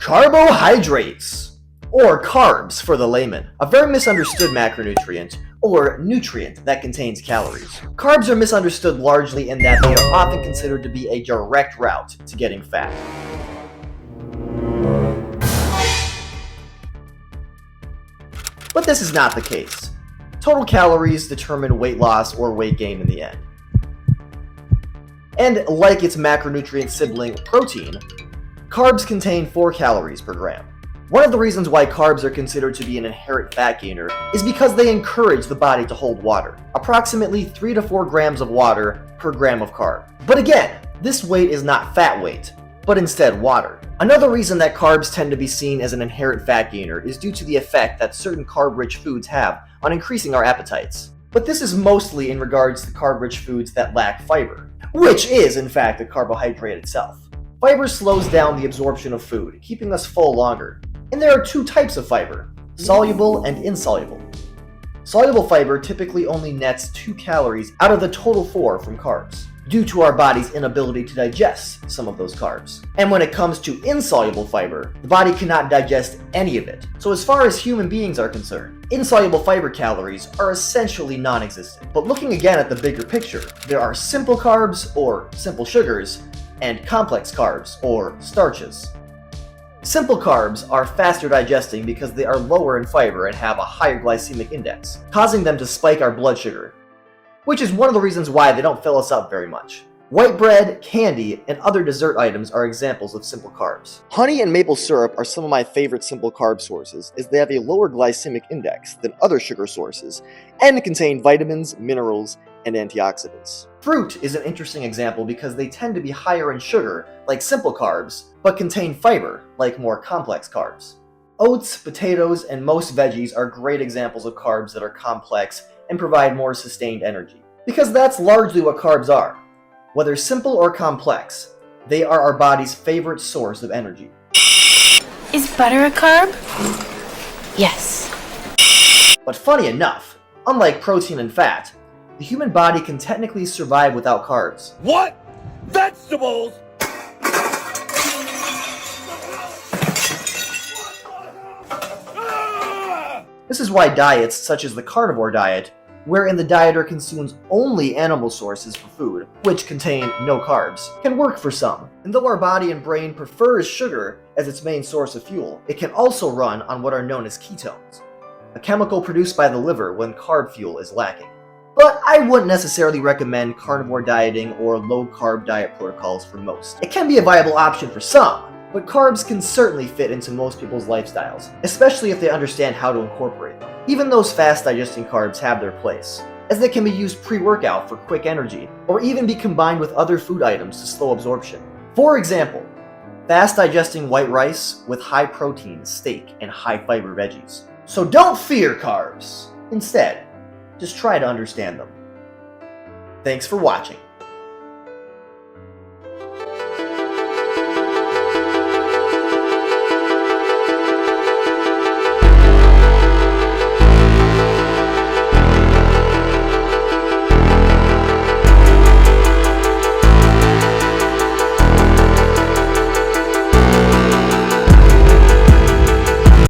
Carbohydrates, or carbs for the layman, a very misunderstood macronutrient, or nutrient that contains calories. Carbs are misunderstood largely in that they are often considered to be a direct route to getting fat. But this is not the case. Total calories determine weight loss or weight gain in the end. And like its macronutrient sibling, protein, carbs contain 4 calories per gram. One of the reasons why carbs are considered to be an inherent fat gainer is because they encourage the body to hold water, approximately 3 to 4 grams of water per gram of carb. But again, this weight is not fat weight, but instead water. Another reason that carbs tend to be seen as an inherent fat gainer is due to the effect that certain carb-rich foods have on increasing our appetites. But this is mostly in regards to carb-rich foods that lack fiber, which is in fact a carbohydrate itself. Fiber slows down the absorption of food, keeping us full longer. And there are 2 types of fiber, soluble and insoluble. Soluble fiber typically only nets 2 calories out of the total 4 from carbs, due to our body's inability to digest some of those carbs. And when it comes to insoluble fiber, the body cannot digest any of it. So as far as human beings are concerned, insoluble fiber calories are essentially non-existent. But looking again at the bigger picture, there are simple carbs, or simple sugars, and complex carbs, or starches. Simple carbs are faster digesting because they are lower in fiber and have a higher glycemic index, causing them to spike our blood sugar, which is one of the reasons why they don't fill us up very much. White bread, candy, and other dessert items are examples of simple carbs. Honey and maple syrup are some of my favorite simple carb sources, as they have a lower glycemic index than other sugar sources and contain vitamins, minerals, and antioxidants. Fruit is an interesting example because they tend to be higher in sugar, like simple carbs, but contain fiber, like more complex carbs. Oats, potatoes, and most veggies are great examples of carbs that are complex and provide more sustained energy. Because that's largely what carbs are. Whether simple or complex, they are our body's favorite source of energy. Is butter a carb? Yes. But funny enough, unlike protein and fat, the human body can technically survive without carbs. What? Vegetables? This is why diets such as the carnivore diet, wherein the dieter consumes only animal sources for food, which contain no carbs, can work for some. And though our body and brain prefers sugar as its main source of fuel, it can also run on what are known as ketones, a chemical produced by the liver when carb fuel is lacking. But I wouldn't necessarily recommend carnivore dieting or low-carb diet protocols for most. It can be a viable option for some, but carbs can certainly fit into most people's lifestyles, especially if they understand how to incorporate them. Even those fast-digesting carbs have their place, as they can be used pre-workout for quick energy, or even be combined with other food items to slow absorption. For example, fast-digesting white rice with high-protein steak and high-fiber veggies. So don't fear carbs. Instead, just try to understand them. Thanks for watching.